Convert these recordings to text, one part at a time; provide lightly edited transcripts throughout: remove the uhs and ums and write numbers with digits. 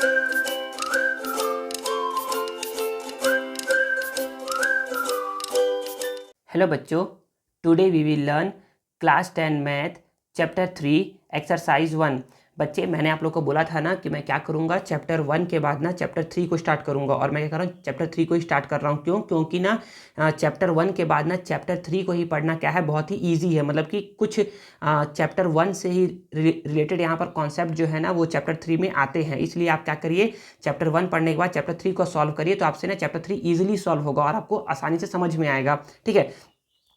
Hello बच्चों, today we will learn class 10 math chapter 3 exercise 1। बच्चे, मैंने आप लोग को बोला था ना कि मैं क्या करूँगा, चैप्टर 1 के बाद ना चैप्टर 3 को स्टार्ट करूँगा। और मैं क्या कर रहा हूँ, चैप्टर 3 को ही स्टार्ट कर रहा हूँ। क्योंकि ना चैप्टर 1 के बाद ना चैप्टर 3 को ही पढ़ना क्या है, बहुत ही ईजी है। मतलब कि कुछ चैप्टर 1 से ही रिलेटेड यहाँ पर कॉन्सेप्ट जो है ना वो चैप्टर 3 में आते हैं। इसलिए आप क्या करिए, चैप्टर 1 पढ़ने के बाद चैप्टर 3 को सॉल्व करिए, तो आपसे ना चैप्टर 3 ईजिली सॉल्व होगा और आपको आसानी से समझ में आएगा। ठीक है,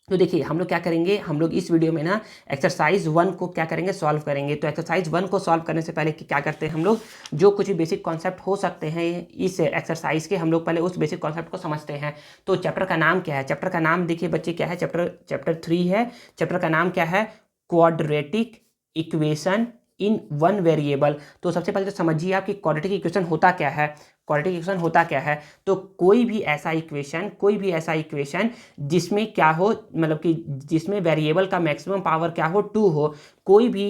तो देखिए हम लोग क्या करेंगे, हम लोग इस वीडियो में ना एक्सरसाइज 1 को क्या करेंगे, सॉल्व करेंगे। तो एक्सरसाइज 1 को सॉल्व करने से पहले क्या करते हैं हम लोग, जो कुछ भी बेसिक कॉन्सेप्ट हो सकते हैं इस एक्सरसाइज के, हम लोग पहले उस बेसिक कॉन्सेप्ट को समझते हैं। तो चैप्टर का नाम क्या है, चैप्टर का नाम देखिए बच्चे क्या है, चैप्टर 3 है। चैप्टर का नाम क्या है, quadratic equation in one variable. तो सबसे पहले तो समझिए आप कि क्वाड्रेटिक इक्वेशन होता क्या है। क्वाड्रेटिक इक्वेशन होता क्या है, तो कोई भी ऐसा इक्वेशन जिसमें क्या हो, मतलब कि जिसमें वेरिएबल का मैक्सिमम पावर क्या हो, 2 हो। कोई भी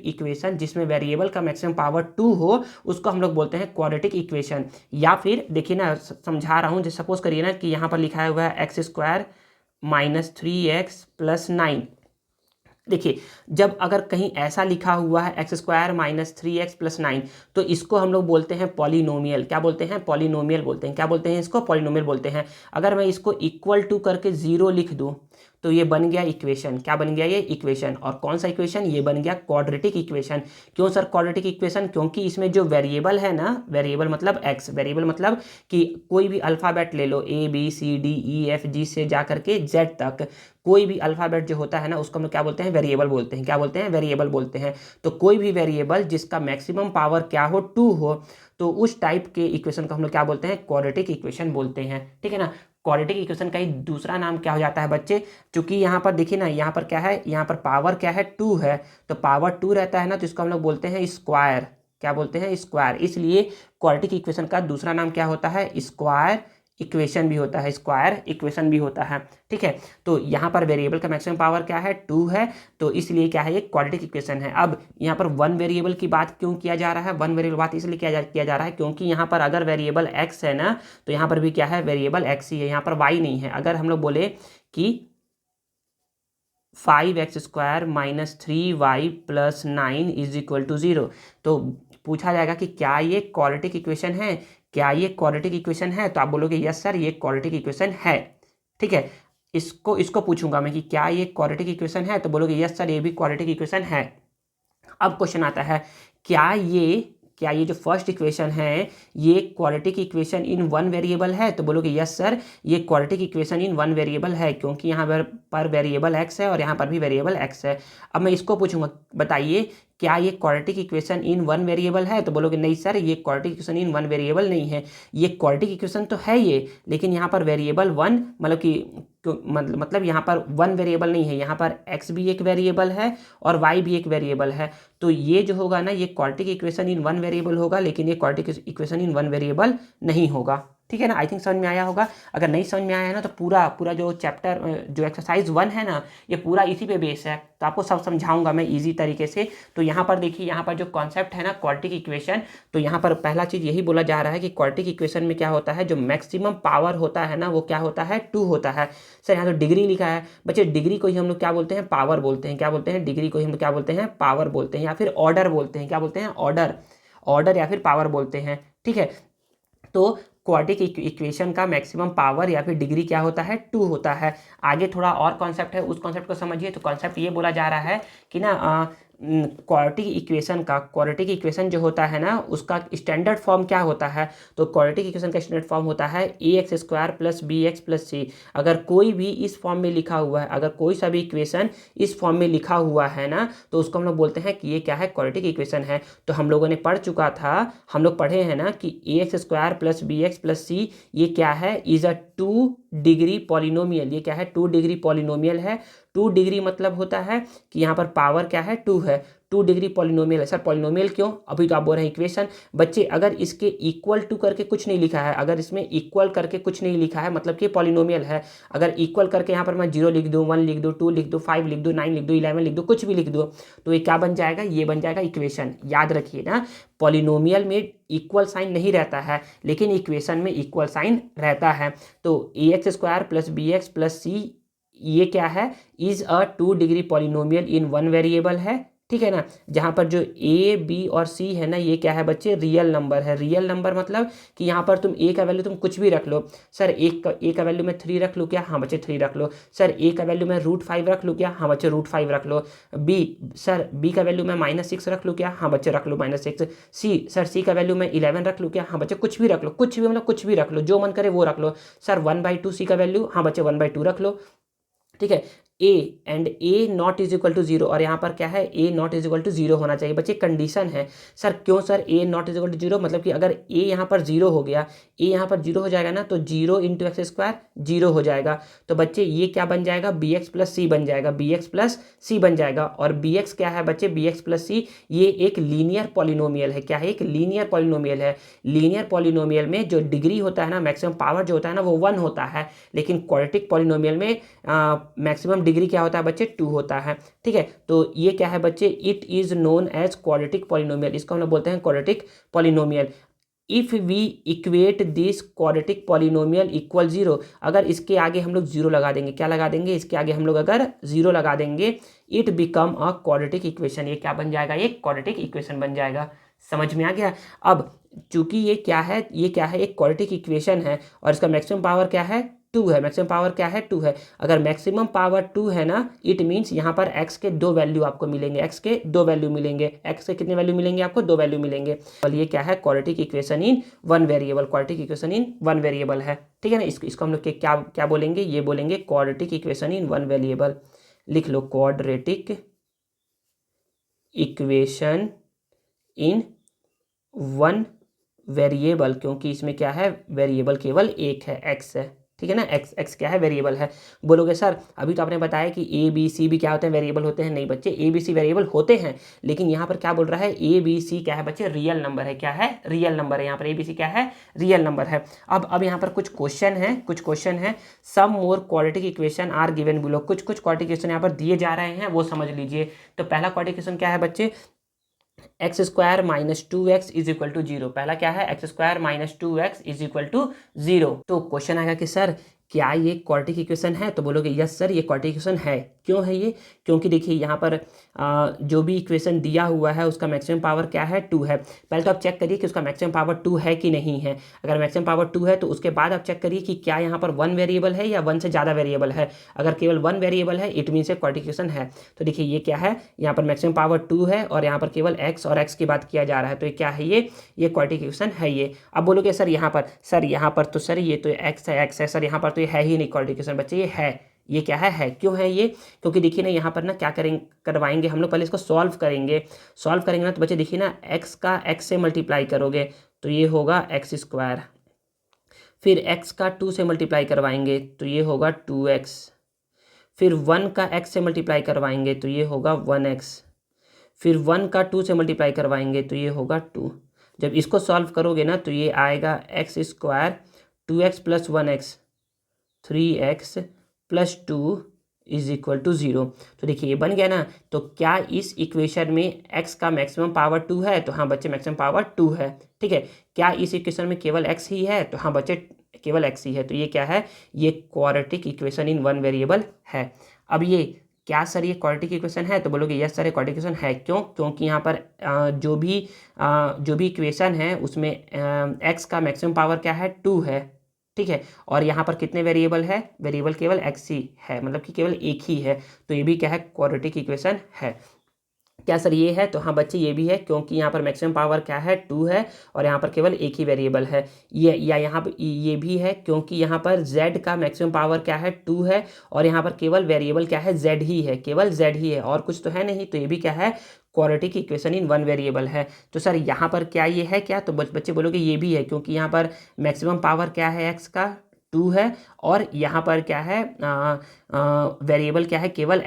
इक्वेशन जिसमें वेरिएबल का मैक्सिमम पावर 2 हो, उसको हम लोग बोलते हैं क्वाड्रेटिक इक्वेशन। या फिर देखिए ना, समझा रहा हूँ, जैसे सपोज करिए ना कि यहाँ पर लिखा हुआ है x² - 3x + 9। देखिए, जब अगर कहीं ऐसा लिखा हुआ है x² - 3x + 9, तो इसको हम लोग बोलते हैं पॉलिनोमियल। क्या बोलते हैं, पॉलिनोमियल बोलते हैं। क्या बोलते हैं इसको, पॉलिनोमियल बोलते हैं। अगर मैं इसको इक्वल टू करके 0 लिख दूं तो ये बन गया इक्वेशन। क्या बन गया, ये इक्वेशन। और कौन सा इक्वेशन, ये बन गया क्वाड्रेटिक इक्वेशन। क्यों सर क्वाड्रेटिक इक्वेशन, क्योंकि इसमें जो वेरिएबल है ना, वेरिएबल मतलब x, वेरिएबल मतलब कि कोई भी अल्फ़ाबेट ले लो, ABCDEFG से जा करके Z तक, कोई भी अल्फ़ाबेट जो होता है ना उसको हम लोग क्या बोलते हैं, वेरिएबल बोलते हैं। क्या बोलते हैं, वेरिएबल बोलते हैं। तो कोई भी वेरिएबल जिसका मैक्सिमम पावर क्या हो, 2 हो, तो उस टाइप के इक्वेशन को हम लोग क्या बोलते हैं, क्वाड्रेटिक इक्वेशन बोलते हैं। ठीक है ना। क्वाड्रेटिक इक्वेशन का ही दूसरा नाम क्या हो जाता है बच्चे, क्योंकि यहाँ पर देखिए ना, यहाँ पर क्या है, यहाँ पर पावर क्या है, 2 है। तो पावर 2 रहता है ना, तो इसको हम लोग बोलते हैं स्क्वायर। क्या बोलते हैं, स्क्वायर। इसलिए क्वाड्रेटिक इक्वेशन का दूसरा नाम क्या होता है, स्क्वायर इक्वेशन भी होता है, स्क्वायर इक्वेशन भी होता है। ठीक है, तो यहाँ पर वेरिएबल का मैक्सिमम पावर क्या है, 2 है, तो इसलिए क्या है, ये क्वाड्रेटिक इक्वेशन है। अब यहाँ पर वन वेरिएबल की बात क्यों किया जा रहा है, वन वेरिएबल बात इसलिए किया जा रहा है क्योंकि यहाँ पर अगर वेरिएबल x है ना, तो यहाँ पर भी क्या है, वेरिएबल x ही है, यहाँ पर y नहीं है। अगर हम लोग बोले कि 5x² - 3y + 9 = 0, तो पूछा जाएगा कि क्या ये क्वाड्रेटिक इक्वेशन है, क्या ये क्वाड्रेटिक इक्वेशन है, तो आप बोलोगे यस सर ये क्वाड्रेटिक इक्वेशन है। ठीक है, इसको पूछूंगा मैं कि क्या ये क्वाड्रेटिक इक्वेशन है, तो बोलोगे यस सर ये भी क्वाड्रेटिक इक्वेशन है। अब क्वेश्चन आता है, क्या ये जो फर्स्ट इक्वेशन है ये quadratic equation in one variable है, तो बोलोगे यस सर ये quadratic equation in one variable है, क्योंकि यहाँ पर वेरिएबल x है और यहाँ पर भी वेरिएबल x है। अब मैं इसको पूछूंगा, बताइए क्या ये quadratic equation in one variable है, तो बोलोगे नहीं सर ये quadratic equation in one variable नहीं है। ये क्वाड्रेटिक इक्वेशन तो है ये, लेकिन यहाँ पर वेरिएबल 1, मतलब कि मतलब यहाँ पर 1 वेरिएबल नहीं है, यहाँ पर x भी एक वेरिएबल है और y भी एक वेरिएबल है। तो ये जो होगा ना, ये quadratic equation in one variable होगा, लेकिन ये quadratic equation in one variable नहीं होगा। ठीक है ना, आई थिंक समझ में आया होगा। अगर नहीं समझ में आया है ना, तो पूरा जो चैप्टर जो एक्सरसाइज 1 है ना, ये पूरा इसी पे बेस है, तो आपको सब समझाऊंगा मैं इजी तरीके से। तो यहाँ पर देखिए, यहाँ पर जो कॉन्सेप्ट है ना क्वाड्रेटिक इक्वेशन, तो यहाँ पर पहला चीज़ यही बोला जा रहा है कि क्वाड्रेटिक इक्वेशन में क्या होता है, जो मैक्सिमम पावर होता है ना वो क्या होता है, 2 होता है। सर यहाँ तो डिग्री लिखा है बच्चे, डिग्री को ही हम लोग क्या बोलते हैं, पावर बोलते हैं। क्या बोलते हैं, डिग्री को ही हम लोग क्या बोलते हैं, पावर बोलते हैं, या फिर ऑर्डर बोलते हैं। क्या बोलते हैं, ऑर्डर या फिर पावर बोलते हैं। ठीक है, तो क्वाड्रेटिक इक्वेशन का मैक्सिमम पावर या फिर डिग्री क्या होता है, 2 होता है। आगे थोड़ा और कॉन्सेप्ट है, उस कॉन्सेप्ट को समझिए। तो कॉन्सेप्ट ये बोला जा रहा है कि ना क्वाड्रेटिक इक्वेशन जो होता है ना उसका स्टैंडर्ड फॉर्म क्या होता है, तो क्वाड्रेटिक इक्वेशन का स्टैंडर्ड फॉर्म होता है ax² + bx + c। अगर कोई भी इस फॉर्म में लिखा हुआ है, अगर कोई सा भी इक्वेशन इस फॉर्म में लिखा हुआ है ना, तो उसको हम लोग बोलते हैं कि ये क्या है, क्वाड्रेटिक इक्वेशन है। तो हम लोगों ने पढ़ चुका था, हम लोग पढ़े हैं ना कि ax² + bx + c ये क्या है, इज अ 2 डिग्री पॉलिनोमियल। ये क्या है, 2 डिग्री पॉलिनोमियल है। 2 डिग्री मतलब होता है कि यहाँ पर पावर क्या है 2 है, 2 डिग्री पॉलिनोमियल है। सर पॉलिनोमियल क्यों, अभी तो आप बोल रहे हैं इक्वेशन। बच्चे अगर इसके इक्वल टू करके कुछ नहीं लिखा है, अगर इसमें इक्वल करके कुछ नहीं लिखा है मतलब कि पॉलिनोमियल है। अगर इक्वल करके यहाँ पर मैं 0 लिख दूँ, 1 लिख दूँ, 2 लिख दूँ, 5 लिख दूँ, 9 लिख दूँ, 11 लिख दूँ, कुछ भी लिख दूँ, तो ये क्या बन जाएगा, ये बन जाएगा इक्वेशन। याद रखिए ना, पॉलिनोमियल में इक्वल साइन नहीं रहता है, लेकिन इक्वेशन में इक्वल साइन रहता है। तो ax square plus b x plus c, ये क्या है, is a 2 degree polynomial in one variable है, ठीक है ना। जहाँ पर जो ए बी और सी है ना, ये क्या है बच्चे, रियल नंबर है। रियल नंबर मतलब कि यहाँ पर तुम ए का वैल्यू तुम कुछ भी रख लो। सर ए का वैल्यू मैं 3 रख लूँ क्या, हाँ बच्चे 3 रख लो। सर ए का वैल्यू मैं √5 रख लूँ क्या, हाँ बच्चे √5 रख लो। बी का वैल्यू मैं -6 रख लूँ क्या, हाँ बच्चे रख लो -6। सी का वैल्यू मैं 11 रख लूँ क्या, हाँ बच्चे कुछ भी रख लो, कुछ भी मतलब कुछ भी रख लो, जो मन करे वो रख लो। सर 1/2 सी का वैल्यू, हाँ बच्चे 1/2 रख लो, ठीक है। A and A not is equal to 0, और यहाँ पर क्या है, A not is equal to 0 होना चाहिए बच्चे, कंडीशन है। सर क्यों sir A not is equal to 0, मतलब कि अगर ए यहाँ पर 0 हो गया, ए यहाँ पर 0 हो जाएगा ना, तो 0 × x² 0 हो जाएगा। तो बच्चे ये क्या बन जाएगा, bx प्लस सी बन जाएगा, bx प्लस सी बन जाएगा। और bx क्या है बच्चे, bx प्लस सी, ये एक लीनियर पॉलिनोमियल है। क्या है, एक लीनियर पॉलिनोमियल है। लीनियर पॉलिनोमियल में जो डिग्री होता है ना, मैक्सिमम पावर जो होता है ना, वो 1 होता है, लेकिन क्वाड्रेटिक पॉलिनोमियल में मैक्सिमम डिग्री क्या होता है बच्चे, 2 होता है, ठीक है। तो ये क्या है बच्चे, it is known as quadratic polynomial, इसको हम लोग बोलते हैं quadratic polynomial. If we equate this quadratic polynomial equal 0, अगर इसके आगे हम लोग 0 लगा देंगे, क्या लगा देंगे, इसके आगे हम लोग अगर 0 लगा देंगे, it become a quadratic equation, ये क्या बन जाएगा, ये क्वाड्रेटिक इक्वेशन बन जाएगा। समझ में आ गया। अब चूंकि ये क्या है, एक क्वाड्रेटिक इक्वेशन है, और इसका मैक्सिमम पावर क्या है, 2 है। मैक्सिमम पावर क्या है, 2 है। अगर मैक्सिमम पावर 2 है ना, इट मीन्स यहाँ पर x के 2 वैल्यू आपको मिलेंगे, x के 2 वैल्यू मिलेंगे। x के कितने वैल्यू मिलेंगे आपको, 2 वैल्यू मिलेंगे। और ये क्या है, quadratic equation in one variable, quadratic equation in one variable है, ठीक है ना। इसको हम लोग के क्या क्या बोलेंगे, ये बोलेंगे quadratic equation in one variable. लिख लो, quadratic equation in one variable, क्योंकि इसमें क्या है, वेरिएबल केवल एक है, x है, ठीक है ना। x क्या है, वेरिएबल है। बोलोगे सर अभी तो आपने बताया कि a b c भी क्या होते हैं, वेरिएबल होते हैं। नहीं बच्चे, a b c वेरिएबल होते हैं, लेकिन यहाँ पर क्या बोल रहा है, a b c क्या है बच्चे, रियल नंबर है। क्या है, रियल नंबर है। यहाँ पर a b c क्या है, रियल नंबर है। अब यहाँ पर कुछ क्वेश्चन है। Some more quadratic equation are given below, कुछ क्वाड्रेटिक इक्वेशन यहाँ पर दिए जा रहे हैं, वो समझ लीजिए। तो पहला क्वाड्रेटिक इक्वेशन क्या है बच्चे, x² - 2x is equal to 0। पहला क्या है, x² - 2x is equal to 0। तो क्वेश्चन आएगा कि सर क्या ये क्वाड्रेटिक इक्वेशन है, तो बोलोगे यस सर ये क्वाड्रेटिक इक्वेशन है। क्यों है ये, क्योंकि देखिए यहाँ पर जो भी इक्वेशन दिया हुआ है उसका मैक्सिमम पावर क्या है, 2 है। पहले तो आप चेक करिए कि उसका मैक्सिमम पावर 2 है कि नहीं है। अगर मैक्सिमम पावर 2 है तो उसके बाद आप चेक करिए कि क्या यहाँ पर 1 वेरिएबल है या 1 से ज़्यादा वेरिएबल है। अगर केवल 1 वेरिएबल है, इट मीन्स क्वाड्रेटिक इक्वेशन है। तो देखिए ये क्या है, यहाँ पर मैक्सिमम पावर 2 है, और यहाँ पर केवल x और x की बात किया जा रहा है, तो ये क्या है, ये क्वाड्रेटिक इक्वेशन है ये। अब बोलोगे सर यहाँ पर तो सर ये तो x है सर, यहाँ पर तो ये है ही नहीं क्वाड्रेटिक इक्वेशन। बच्चे ये है, ये क्या है, क्यों है ये, क्योंकि देखिए ना यहाँ पर ना क्या करवाएंगे हम लोग, पहले इसको सॉल्व करेंगे ना। तो बच्चे देखिए ना, x का x से मल्टीप्लाई करोगे तो ये होगा x², फिर x का 2 से मल्टीप्लाई करवाएंगे तो ये होगा 2x, फिर 1 का x से मल्टीप्लाई करवाएंगे तो ये होगा 1x, फिर 1 का 2 से मल्टीप्लाई करवाएंगे तो ये होगा 2। जब इसको सॉल्व करोगे ना तो ये आएगा x², 2x + 1x 3x + 2 is equal to 0। तो देखिए ये बन गया ना। तो क्या इस इक्वेशन में x का मैक्सिमम पावर 2 है, तो हाँ बच्चे मैक्सिमम पावर 2 है, ठीक है। क्या इस इक्वेशन में केवल x ही है, तो हाँ बच्चे केवल x ही है। तो ये क्या है, ये quadratic equation in one variable है। अब ये क्या सर ये क्वाड्रेटिक इक्वेशन है, तो बोलोगे यस सर ये क्वाड्रेटिक इक्वेशन है। क्यों, क्योंकि यहाँ पर जो भी इक्वेशन है उसमें x का मैक्सिमम पावर क्या है, 2 है, ठीक है। और यहाँ पर कितने वेरिएबल है, वेरिएबल केवल x ही है, मतलब कि केवल एक ही है। तो ये भी क्या है, क्वाड्रेटिक इक्वेशन है। क्या सर ये है, तो हाँ बच्चे ये भी है, क्योंकि यहाँ पर मैक्सिमम पावर क्या है, 2 है, और यहाँ पर केवल एक ही वेरिएबल है। ये या यहाँ पर ये भी है, क्योंकि यहाँ पर z का मैक्सिमम पावर क्या है, 2 है, और यहाँ पर केवल वेरिएबल क्या है, z ही है, केवल z ही है, और कुछ तो है नहीं। तो ये भी क्या है, quadratic equation in one variable है। तो सर यहाँ पर क्या ये है क्या, तो बच्चे बोलोगे ये भी है, क्योंकि यहाँ पर मैक्सिमम पावर क्या है x का, 2 है और यहाँ पर क्या है वेरिएबल क्या है, केवल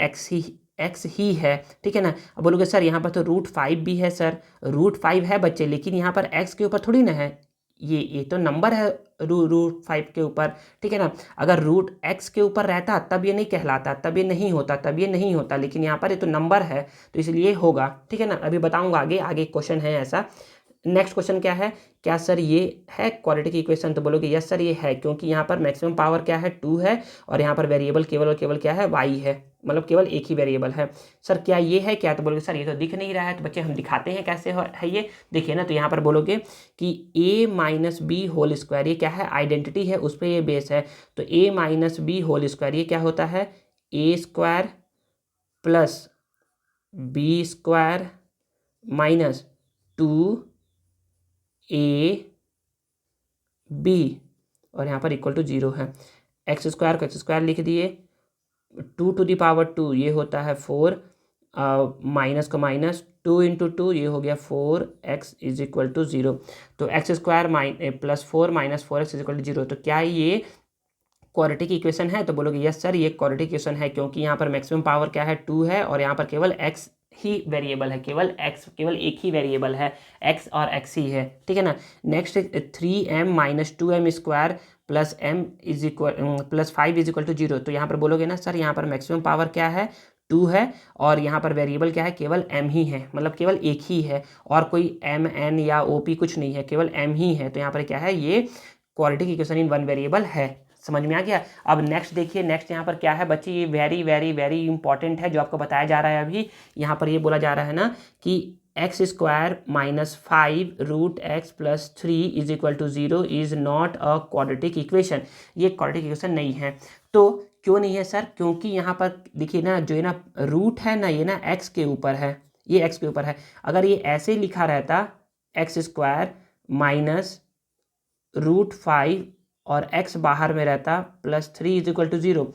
एक्स ही है, ठीक है ना। अब बोलोगे सर यहाँ पर तो √5 भी है, सर √5 है बच्चे, लेकिन यहाँ पर एक्स के ऊपर थोड़ी ना है, ये तो नंबर है √5 के ऊपर, ठीक है ना। अगर √x के ऊपर रहता तब ये नहीं कहलाता, तब ये नहीं होता, तब ये नहीं होता, लेकिन यहाँ पर ये तो नंबर है तो इसलिए होगा, ठीक है ना। अभी बताऊंगा आगे, आगे क्वेश्चन है ऐसा। नेक्स्ट क्वेश्चन क्या है, क्या सर ये है क्वाड्रेटिक इक्वेशन, तो बोलोगे यस सर ये है, क्योंकि यहाँ पर मैक्सिमम पावर क्या है 2 है और यहाँ पर वेरिएबल केवल और केवल क्या है y है, मतलब केवल एक ही वेरिएबल है। सर क्या ये है क्या, तो बोलोगे सर ये तो दिख नहीं रहा है, तो बच्चे हम दिखाते हैं कैसे है ये, देखिए ना। तो यहाँ पर बोलोगे कि a - b होल स्क्वायर, ये क्या है आइडेंटिटी है, उस पर ये बेस है, तो a - b होल स्क्वायर ये क्या होता है a square plus b square minus 2ab और यहाँ पर इक्वल टू 0 है। एक्स स्क्वायर को एक्स स्क्वायर लिख दिए, 2⁴ ये होता है 4, माइनस को माइनस 2 × 2 ये हो गया 4x = 0, तो एक्स स्क्वायर प्लस 4 - 4x = 0। तो क्या ये क्वाड्रेटिक इक्वेशन है, तो बोलोगे यस सर ये क्वाड्रेटिक इक्वेशन है, क्योंकि यहाँ पर मैक्सिमम पावर क्या है 2 है और यहाँ पर केवल x ही वेरिएबल है, केवल एक ही वेरिएबल है, x और x ही है, ठीक है ना। Next 3m - 2m² plus plus 5 = 0। तो यहाँ पर बोलोगे ना सर यहाँ पर मैक्सिमम पावर क्या है 2 है और यहाँ पर वेरिएबल क्या है केवल m ही है, मतलब केवल एक ही है और कोई m n या op कुछ नहीं है, केवल m ही है। तो यहाँ पर क्या है ये quadratic equation in one variable है। समझ में आ गया। अब नेक्स्ट देखिए, नेक्स्ट यहाँ पर क्या है बच्चे, ये वेरी वेरी वेरी इंपॉर्टेंट है जो आपको बताया जा रहा है अभी। यहाँ पर ये बोला जा रहा है ना कि x² - 5 √x + 3 = 0 is not a quadratic equation. ये क्वाड्रेटिक इक्वेशन नहीं है। तो क्यों नहीं है सर, क्योंकि यहाँ पर देखिए ना जो है ना रूट है ना, ये ना x के ऊपर है, ये x के ऊपर है। अगर ये ऐसे लिखा रहता x² - √5 और x बाहर में रहता प्लस 3 = 0,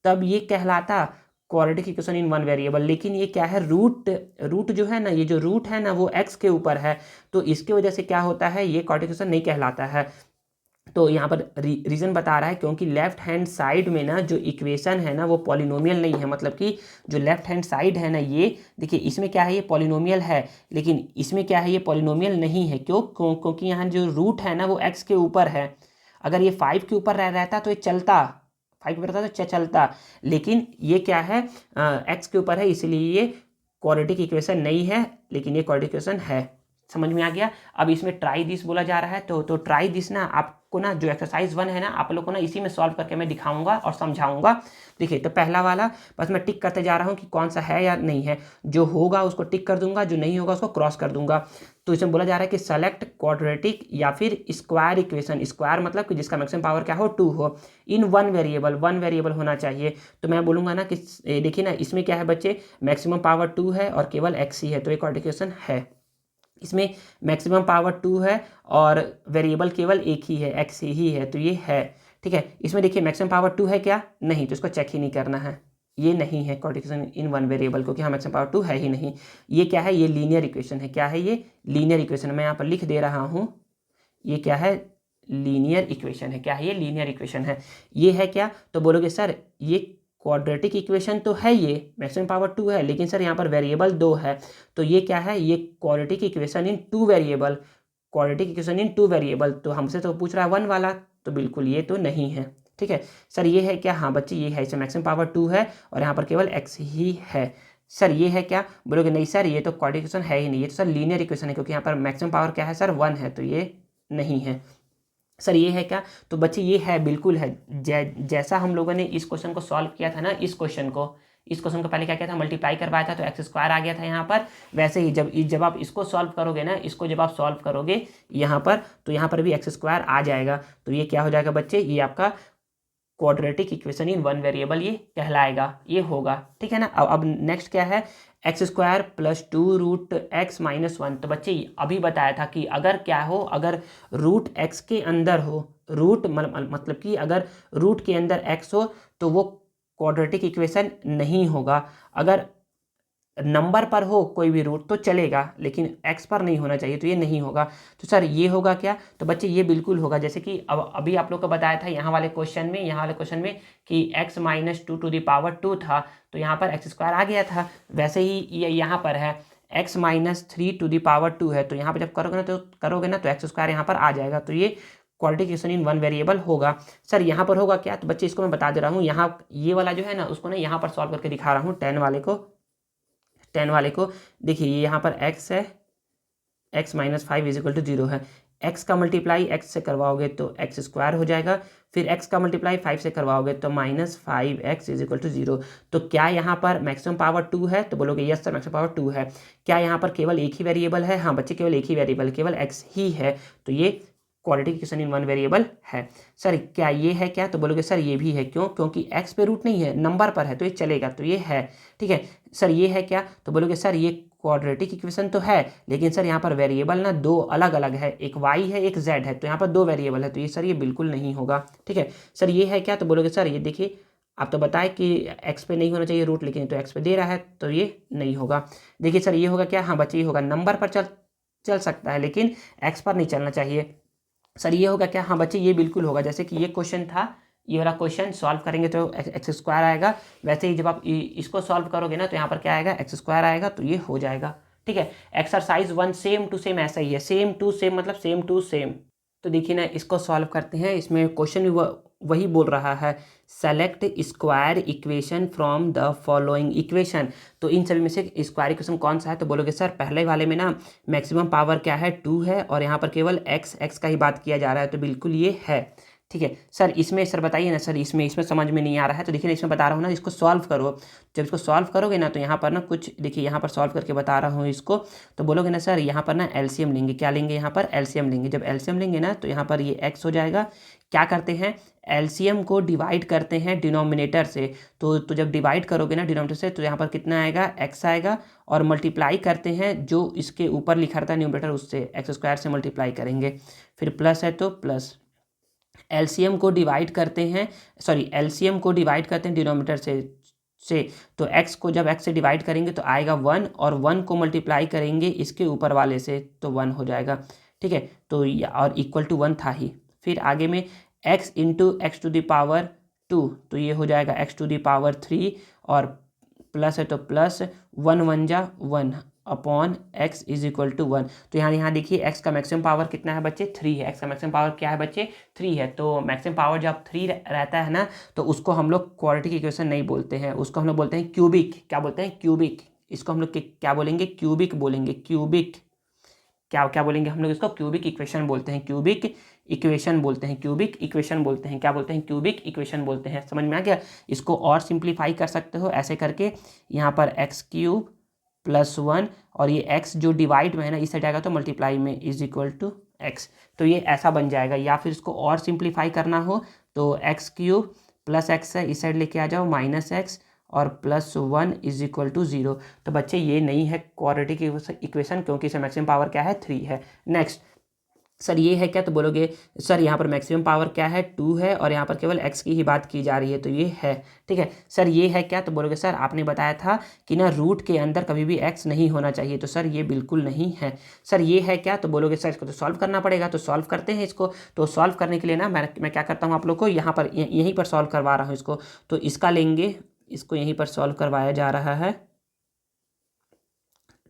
तब ये कहलाता quadratic equation in one variable. लेकिन ये क्या है रूट जो है ना, ये जो रूट है ना वो x के ऊपर है, तो इसके वजह से क्या होता है ये क्वाड्रेटिक इक्वेशन नहीं कहलाता है। तो यहाँ पर रीज़न बता रहा है क्योंकि लेफ्ट हैंड साइड में ना जो इक्वेशन है ना वो पॉलिनोमियल नहीं है, मतलब कि जो लेफ्ट हैंड साइड है ना ये देखिए इसमें क्या है ये पॉलिनोमियल है, लेकिन इसमें क्या है ये पॉलिनोमियल नहीं है। क्योंकि यहाँ जो रूट है ना वो x के ऊपर है। अगर ये 5 के ऊपर रहता तो ये चलता, 5 के ऊपर रहता तो चलता, लेकिन ये क्या है x के ऊपर है, इसलिए ये क्वाड्रेटिक इक्वेशन नहीं है, लेकिन ये क्वाड्रेटिक इक्वेशन है। समझ में आ गया। अब इसमें ट्राई दिस बोला जा रहा है, तो ट्राई दिस ना आपको ना जो एक्सरसाइज 1 है ना आप लोग को ना इसी में सॉल्व करके मैं दिखाऊंगा और समझाऊंगा। देखिए तो पहला वाला बस मैं टिक करते जा रहा हूँ कि कौन सा है या नहीं है, जो होगा उसको टिक कर दूंगा, जो नहीं होगा उसको क्रॉस कर दूंगा। तो इसमें बोला जा रहा है कि सेलेक्ट क्वाड्रेटिक या फिर स्क्वायर इक्वेशन, स्क्वायर मतलब कि जिसका मैक्सिमम पावर क्या हो 2 हो, इन वन वेरिएबल होना चाहिए। तो मैं बोलूँगा ना कि देखिए ना इसमें क्या है बच्चे मैक्सिमम पावर 2 है और केवल x ही है, तो एक क्वाड्रेटिक इक्वेशन है। इसमें मैक्सिमम पावर 2 है और वेरिएबल केवल एक ही है, x ही है, तो ये है, ठीक है। इसमें देखिए मैक्सिमम पावर 2 है क्या, नहीं, तो इसको चेक ही नहीं करना है, ये नहीं है quadratic equation in one variable, क्योंकि हाँ मैक्सिमम पावर 2 है ही नहीं। ये क्या है, ये लीनियर इक्वेशन है। क्या है ये, लीनियर इक्वेशन। मैं यहाँ पर लिख दे रहा हूँ, ये क्या है, लीनियर इक्वेशन है। क्या है ये, लीनियर इक्वेशन है। ये है क्या, तो बोलोगे सर ये क्वाड्रेटिक इक्वेशन तो है, ये मैक्सिमम पावर 2 है, लेकिन सर यहाँ पर वेरिएबल 2 है, तो ये क्या है, ये क्वाड्रेटिक इक्वेशन इन 2 वेरिएबल, क्वाड्रेटिक इक्वेशन इन 2 वेरिएबल। तो हमसे तो पूछ रहा है 1 वाला, तो बिल्कुल ये तो नहीं है, ठीक है। सर ये है क्या, हाँ बच्चे ये है, इसमें मैक्सिमम पावर 2 है और यहाँ पर केवल x ही है। सर ये है क्या, बोलोगे नहीं सर ये तो क्वाड्रेटिक इक्वेशन है ही नहीं, ये तो सर लीनियर इक्वेशन है, क्योंकि यहाँ पर मैक्सिमम पावर क्या है सर 1 है, तो ये नहीं है। सर ये है क्या, तो बच्चे ये है, बिल्कुल है। जैसा हम लोगों ने इस क्वेश्चन को सॉल्व किया था ना, इस क्वेश्चन को पहले क्या किया था, मल्टीप्लाई करवाया था तो x² आ गया था यहाँ पर। वैसे ही जब आप इसको सॉल्व करोगे ना, इसको जब आप सॉल्व करोगे यहाँ पर, तो यहाँ पर भी x² आ जाएगा। तो ये क्या हो जाएगा बच्चे, ये आपका quadratic equation in one variable ये कहलाएगा, ये होगा, ठीक है ना। अब नेक्स्ट क्या है, x² + 2 √x - 1। तो बच्चे अभी बताया था कि अगर क्या हो, अगर √x के अंदर हो, रूट मतलब कि अगर रूट के अंदर x हो तो वो क्वाड्रेटिक इक्वेशन नहीं होगा। अगर नंबर पर हो कोई भी रूट तो चलेगा, लेकिन एक्स पर नहीं होना चाहिए, तो ये नहीं होगा। तो सर ये होगा क्या? तो बच्चे ये बिल्कुल होगा, जैसे कि अब अभी आप लोग को बताया था यहाँ वाले क्वेश्चन में कि x minus two to the power two था, तो यहाँ पर एक्स स्क्वायर आ गया था। वैसे ही ये यहाँ पर है x minus three to the power two है, तो यहाँ पर जब करोगे ना तो एक्स स्क्वायर यहाँ पर आ जाएगा, तो ये क्वाड्रेटिक इन वन वेरिएबल होगा। सर यहाँ पर होगा क्या? तो बच्चे इसको मैं बता दे रहा हूँ, यहाँ ये वाला जो है ना उसको ना यहाँ पर सॉल्व करके दिखा रहा हूँ। 10 वाले को देखिए, ये यहाँ पर x है, x minus five is equal to 0 है। x का मल्टीप्लाई x से करवाओगे तो एक्स स्क्वायर हो जाएगा, फिर x का मल्टीप्लाई 5 से करवाओगे तो minus 5x is equal to 0। तो क्या यहाँ पर मैक्सिमम पावर 2 है? तो बोलोगे यस सर मैक्सिमम पावर 2 है। क्या यहाँ पर केवल एक ही वेरिएबल है? हाँ बच्चे केवल एक ही वेरिएबल, केवल x ही है, तो ये quadratic equation in one variable है। सर क्या ये है क्या? तो बोलोगे सर ये भी है। क्यों? क्योंकि x पे रूट नहीं है, नंबर पर है, तो ये चलेगा, तो ये है। ठीक है सर ये है क्या? तो बोलोगे सर ये क्वाड्रेटिक इक्वेशन तो है, लेकिन सर यहाँ पर वेरिएबल ना दो अलग अलग है, एक y है एक z है, तो यहाँ पर दो वेरिएबल है, तो ये सर ये बिल्कुल नहीं होगा। ठीक है सर ये है क्या? तो बोलोगे सर ये देखिए, आप तो बताए कि x पे नहीं होना चाहिए रूट, लेकिन तो x पे दे रहा है, तो ये नहीं होगा। देखिए सर ये होगा क्या? हाँ बच्चे ये होगा, नंबर पर चल सकता है, लेकिन x पर नहीं चलना चाहिए। सर ये होगा क्या? हाँ बच्चे ये बिल्कुल होगा। जैसे कि ये क्वेश्चन था, ये वाला क्वेश्चन सॉल्व करेंगे तो एक्स स्क्वायर आएगा, वैसे ही जब आप इसको सॉल्व करोगे ना तो यहाँ पर क्या आएगा? एक्स स्क्वायर आएगा, तो ये हो जाएगा। ठीक है एक्सरसाइज 1 सेम टू सेम ऐसा ही है, सेम टू सेम मतलब सेम टू सेम। तो देखिए ना इसको सॉल्व करते हैं, इसमें क्वेश्चन भी वही बोल रहा है, select square equation from the following equation. तो इन सभी में से स्क्वायर इक्वेशन कौन सा है? तो बोलोगे सर पहले वाले में ना मैक्सिमम पावर क्या है? 2 है, और यहाँ पर केवल x का ही बात किया जा रहा है, तो बिल्कुल ये है। ठीक है सर इसमें सर बताइए ना, सर इसमें समझ में नहीं आ रहा है, तो देखिए ना इसमें बता रहा हूँ ना, इसको सॉल्व करो। जब इसको सॉल्व करोगे ना तो यहाँ पर ना कुछ देखिए, यहाँ पर सॉल्व करके बता रहा हूँ इसको, तो बोलोगे ना सर यहाँ पर ना एलसीएम लेंगे। क्या लेंगे? यहाँ पर एलसीएम लेंगे। जब एलसीएम लेंगे ना तो यहाँ पर ये x हो जाएगा। क्या करते हैं? एलसीएम को डिवाइड करते हैं डिनोमिनेटर से, तो जब डिवाइड करोगे ना डिनोमिनेटर से, तो यहाँ पर कितना आएगा? x आएगा, और मल्टीप्लाई करते हैं जो इसके ऊपर लिखा रहता है न्यूमरेटर, उससे एक्स स्क्वायर से मल्टीप्लाई करेंगे, फिर प्लस है तो प्लस। एलसीएम को डिवाइड करते हैं, एलसीएम को डिवाइड करते हैं डिनोमिनेटर से तो x को जब x से डिवाइड करेंगे तो आएगा 1, और 1 को मल्टीप्लाई करेंगे इसके ऊपर वाले से तो 1 हो जाएगा। ठीक है तो और इक्वल टू 1 था ही। फिर आगे में x into X to the power 2, तो ये हो जाएगा x टू द पावर 3, और प्लस है तो प्लस 1 1 जा 1 upon x is equal to 1। तो यहाँ देखिए x का मैक्सिमम पावर कितना है बच्चे? 3 है। x का मैक्सिमम पावर क्या है बच्चे? 3 है। तो मैक्सिमम पावर जब 3 रहता है ना तो उसको हम लोग क्वाड्रेटिक इक्वेशन नहीं बोलते हैं, उसको हम लोग बोलते हैं क्यूबिक। क्या बोलते हैं? क्यूबिक। इसको हम लोग क्या बोलेंगे? क्यूबिक बोलेंगे। क्यूबिक क्या बोलेंगे हम लोग? इसको क्यूबिक इक्वेशन बोलते हैं, क्यूबिक इक्वेशन बोलते हैं, क्यूबिक इक्वेशन बोलते हैं। क्या बोलते हैं? क्यूबिक इक्वेशन बोलते हैं। समझ में आ गया? इसको और सिंप्लीफाई कर सकते हो ऐसे करके, यहाँ पर एक्स क्यूब प्लस 1, और ये x जो डिवाइड में है ना इस साइड आएगा तो मल्टीप्लाई में इज इक्वल टू एक्स, तो ये ऐसा बन जाएगा। या फिर इसको और सिंप्लीफाई करना हो तो एक्स क्यूब प्लस एक्स है, इस साइड लेके आ जाओ माइनस एक्स, और प्लस 1 इज इक्वल टू 0। तो बच्चे ये नहीं है क्वाड्रेटिक इक्वेशन, क्योंकि इसमें मैक्सिमम पावर क्या है? 3 है। नेक्स्ट सर ये है क्या? तो बोलोगे सर यहाँ पर मैक्सिमम पावर क्या है? 2 है, और यहाँ पर केवल x की ही बात की जा रही है, तो ये है। ठीक है सर ये है क्या? तो बोलोगे सर आपने बताया था कि ना रूट के अंदर कभी भी x नहीं होना चाहिए, तो सर ये बिल्कुल नहीं है। सर ये है क्या? तो बोलोगे सर इसको तो सॉल्व करना पड़ेगा, तो सॉल्व करते हैं इसको। तो सॉल्व करने के लिए ना मैं क्या करता हूँ, आप लोग को यहाँ पर यहीं पर सॉल्व करवा रहा हूँ इसको। तो इसका लेंगे, इसको यहीं पर सॉल्व करवाया जा रहा है।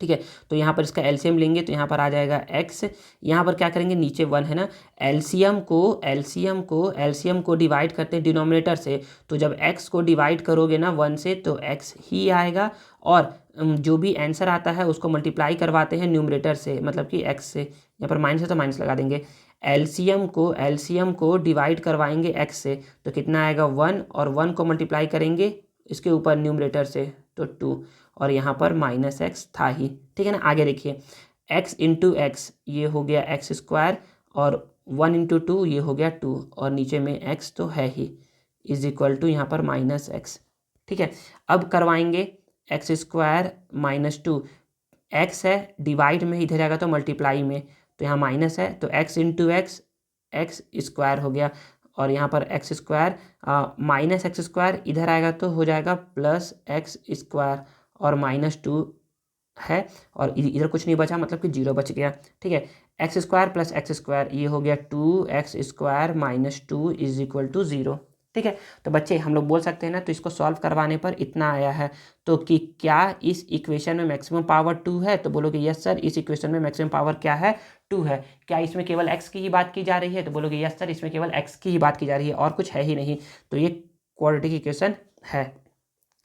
ठीक है तो यहाँ पर इसका एलसीएम लेंगे तो यहाँ पर आ जाएगा x। यहाँ पर क्या करेंगे? नीचे 1 है ना, एलसीएम को डिवाइड करते हैं डिनोमिनेटर से, तो जब x को डिवाइड करोगे ना 1 से तो x ही आएगा, और जो भी आंसर आता है उसको मल्टीप्लाई करवाते हैं न्यूमरेटर से, मतलब कि x से। यहाँ पर माइनस है तो माइनस लगा देंगे। एलसीएम को डिवाइड करवाएंगे x से, तो कितना आएगा? 1, और 1 को मल्टीप्लाई करेंगे इसके ऊपर न्यूमरेटर से तो 2, और यहाँ पर माइनस एक्स था ही। ठीक है ना, आगे देखिए x इंटू एक्स ये हो गया एक्स स्क्वायर, और 1 इंटू 2 ये हो गया 2, और नीचे में x तो है ही, इज इक्वल टू यहाँ पर माइनस एक्स। ठीक है अब करवाएंगे एक्स स्क्वायर माइनस 2, एक्स है डिवाइड में, इधर जाएगा तो मल्टीप्लाई में, तो यहाँ माइनस है तो x into x x square हो गया, और यहाँ पर x square minus x square इधर आएगा तो हो जाएगा प्लस एक्स स्क्वायर, और माइनस 2 है और इधर कुछ नहीं बचा, मतलब कि 0 बच गया। ठीक है, x square plus x square ये हो गया 2x² minus 2 is equal to 0। ठीक है, तो बच्चे हम लोग बोल सकते हैं ना, तो इसको सॉल्व करवाने पर इतना आया है। तो कि क्या इस इक्वेशन में मैक्सिमम पावर 2 है, तो बोलोगे यस सर इस इक्वेशन में मैक्सिमम पावर क्या है, 2 है। क्या इसमें केवल x की ही बात की जा रही है, तो बोलोगे यस सर इसमें केवल x की ही बात की जा रही है और कुछ है ही नहीं। तो ये क्वाड्रेटिक इक्वेशन है।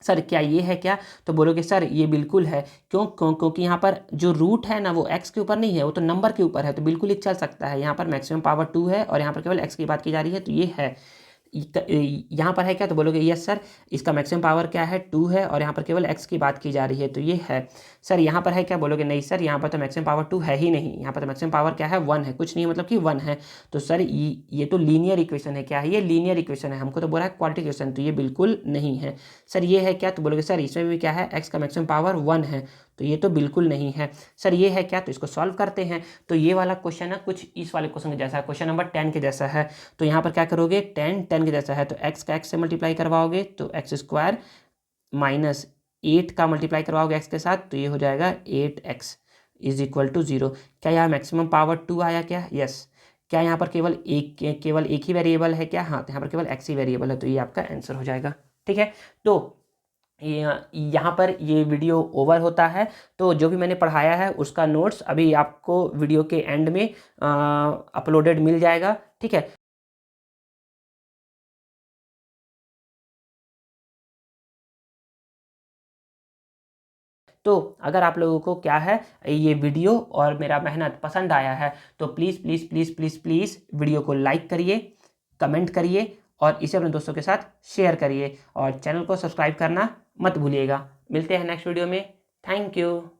सर क्या ये है क्या, तो बोलोगे सर ये बिल्कुल है। क्योंकि यहाँ पर जो रूट है ना वो x के ऊपर नहीं है, वो तो नंबर के ऊपर है, तो बिल्कुल ही चल सकता है। यहाँ पर मैक्सिमम पावर 2 है और यहाँ पर केवल x की बात की जा रही है, तो ये है। यहाँ पर है क्या, तो बोलोगे यस सर इसका मैक्सिमम पावर क्या है, 2 है और यहाँ पर केवल x की बात की जा रही है, तो ये है। सर यहाँ पर है क्या, बोलोगे नहीं सर यहाँ पर तो मैक्सिमम पावर 2 है ही नहीं, यहाँ पर तो मैक्सिमम पावर क्या है, 1 है, कुछ नहीं है, मतलब कि 1 है। तो सर ये तो लीनियर इक्वेशन है। क्या है ये, लीनियर इक्वेशन है। हमको तो बोला है क्वाड्रेटिक इक्वेशन, तो ये बिल्कुल नहीं है। सर ये है क्या, तो बोलोगे सर इसमें भी क्या है, x का मैक्सिमम पावर 1 है, तो ये तो बिल्कुल नहीं है। सर ये है क्या, तो इसको सॉल्व करते हैं। तो ये वाला क्वेश्चन है कुछ इस वाले क्वेश्चन के जैसा है, क्वेश्चन नंबर 10 के जैसा है। तो यहाँ पर क्या करोगे, 10 के जैसा है, तो x का x से मल्टीप्लाई करवाओगे तो x² माइनस 8 का मल्टीप्लाई करवाओगे x के साथ, तो ये हो जाएगा 8x इज इक्वल टू 0। क्या यहाँ मैक्सिमम पावर 2 आया क्या, यस। क्या यहाँ पर केवल एक ही वेरिएबल है क्या, हाँ, तो यहाँ पर केवल x ही वेरिएबल है, तो ये आपका आंसर हो जाएगा। ठीक है, तो यहाँ पर ये वीडियो ओवर होता है। तो जो भी मैंने पढ़ाया है उसका नोट्स अभी आपको वीडियो के एंड में अपलोडेड मिल जाएगा। ठीक है, तो अगर आप लोगों को क्या है ये वीडियो और मेरा मेहनत पसंद आया है तो please please please please please video को लाइक करिए, कमेंट करिए और इसे अपने दोस्तों के साथ शेयर करिए और चैनल को सब्सक्राइब करना मत भूलिएगा। मिलते हैं नेक्स्ट वीडियो में। Thank you.